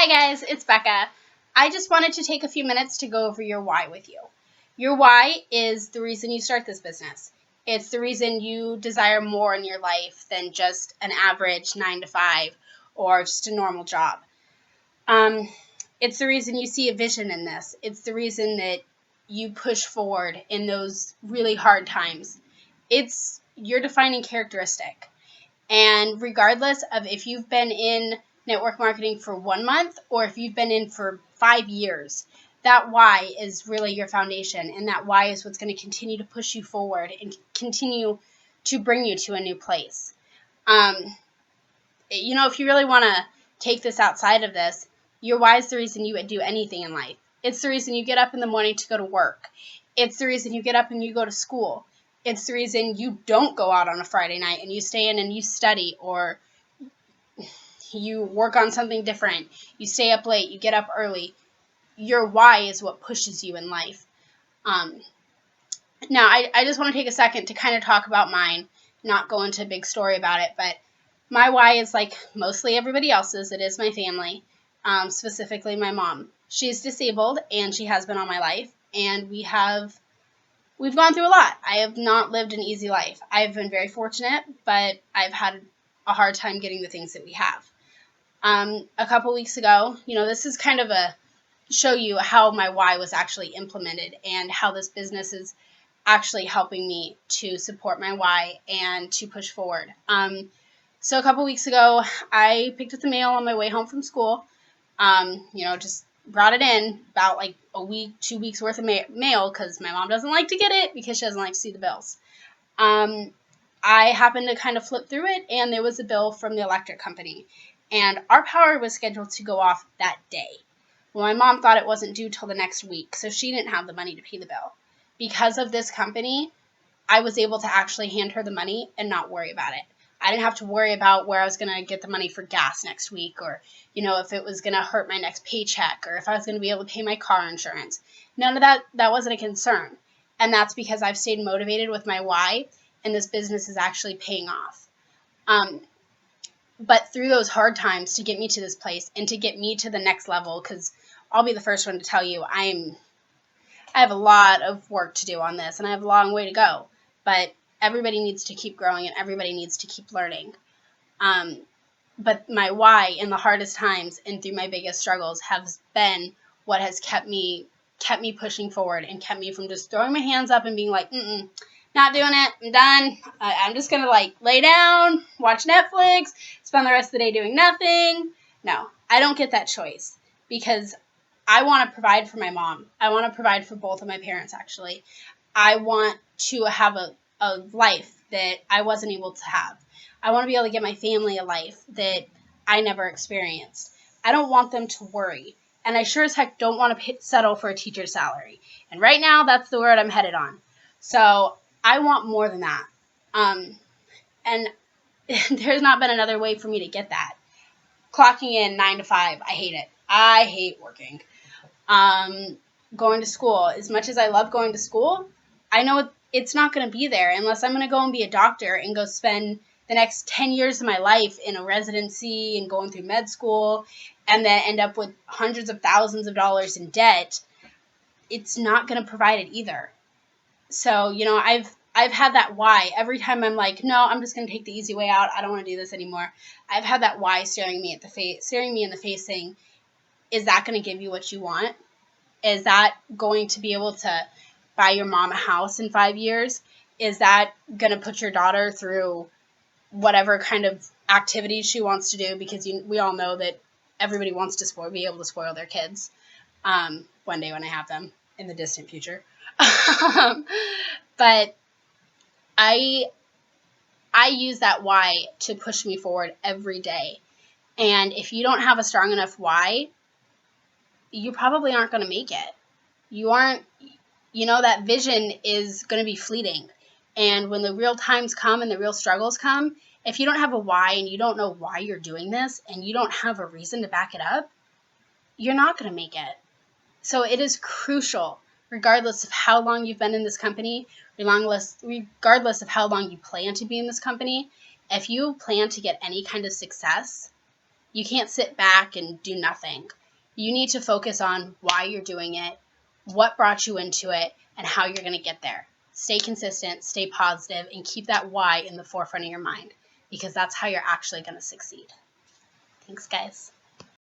Hi guys, it's Becca. I just wanted to take a few minutes to go over your why with you. Your why is the reason you start this business. It's the reason you desire more in your life than just an average 9 to 5 or just a normal job. It's the reason you see a vision in this. It's the reason that you push forward in those really hard times. It's your defining characteristic. And regardless of if you've been in network marketing for 1 month or if you've been in for 5 years, that why is really your foundation. And that why is what's going to continue to push you forward and continue to bring you to a new place. If you really want to take this outside of this, your why is the reason you would do anything in life. It's the reason you get up in the morning to go to work. It's the reason you get up and you go to school. It's the reason you don't go out on a Friday night and you stay in and you study, or you work on something different. You stay up late, you get up early. Your why is what pushes you in life. Now, I just want to take a second to kind of talk about mine, not go into a big story about it, but my why is like mostly everybody else's. It is my family, specifically my mom. She's disabled and she has been all my life, and we've gone through a lot. I have not lived an easy life. I've been very fortunate, but I've had a hard time getting the things that we have. A couple weeks ago, this is kind of a show you how my why was actually implemented and how this business is actually helping me to support my why and to push forward. So a couple weeks ago, I picked up the mail on my way home from school. Just brought it in about like a week, 2 weeks worth of mail because my mom doesn't like to get it because she doesn't like to see the bills. I happened to kind of flip through it, and there was a bill from the electric company, and our power was scheduled to go off that day. Well, my mom thought it wasn't due till the next week, so she didn't have the money to pay the bill. Because of this company, I was able to actually hand her the money and not worry about it. I didn't have to worry about where I was going to get the money for gas next week, or, if it was going to hurt my next paycheck, or if I was going to be able to pay my car insurance. None of that wasn't a concern. And that's because I've stayed motivated with my why, and this business is actually paying off. But through those hard times to get me to this place and to get me to the next level, because I'll be the first one to tell you, I have a lot of work to do on this, and I have a long way to go. But everybody needs to keep growing, and everybody needs to keep learning. But my why in the hardest times and through my biggest struggles has been what has kept me pushing forward and kept me from just throwing my hands up and being like, not doing it, I'm done. I'm just going to lay down, watch Netflix, spend the rest of the day doing nothing. No, I don't get that choice because I want to provide for my mom. I want to provide for both of my parents, actually. I want to have a life that I wasn't able to have. I want to be able to get my family a life that I never experienced. I don't want them to worry. And I sure as heck don't want to settle for a teacher's salary. And right now, that's the word I'm headed on. So I want more than that. And there's not been another way for me to get that. Clocking in 9 to 5, I hate it. I hate working. Going to school, as much as I love going to school, I know it's not going to be there unless I'm going to go and be a doctor and go spend the next 10 years of my life in a residency and going through med school and then end up with hundreds of thousands of dollars in debt. It's not going to provide it either. So, I've had that why. Every time I'm like, no, I'm just going to take the easy way out. I don't want to do this anymore. I've had that why staring me in the face saying, is that going to give you what you want? Is that going to be able to buy your mom a house in 5 years? Is that going to put your daughter through whatever kind of activities she wants to do? Because we all know that everybody wants to be able to spoil their kids. One day when I have them in the distant future. But I use that why to push me forward every day. And if you don't have a strong enough why, you probably aren't going to make it. You aren't, that vision is going to be fleeting. And when the real times come and the real struggles come, if you don't have a why and you don't know why you're doing this and you don't have a reason to back it up, you're not going to make it. So it is crucial, regardless of how long you've been in this company, regardless of how long you plan to be in this company, if you plan to get any kind of success, You can't sit back and do nothing. You need to focus on why you're doing it, what brought you into it, and how you're going to get there. Stay consistent, stay positive, and keep that why in the forefront of your mind, because that's how you're actually going to succeed. Thanks, guys.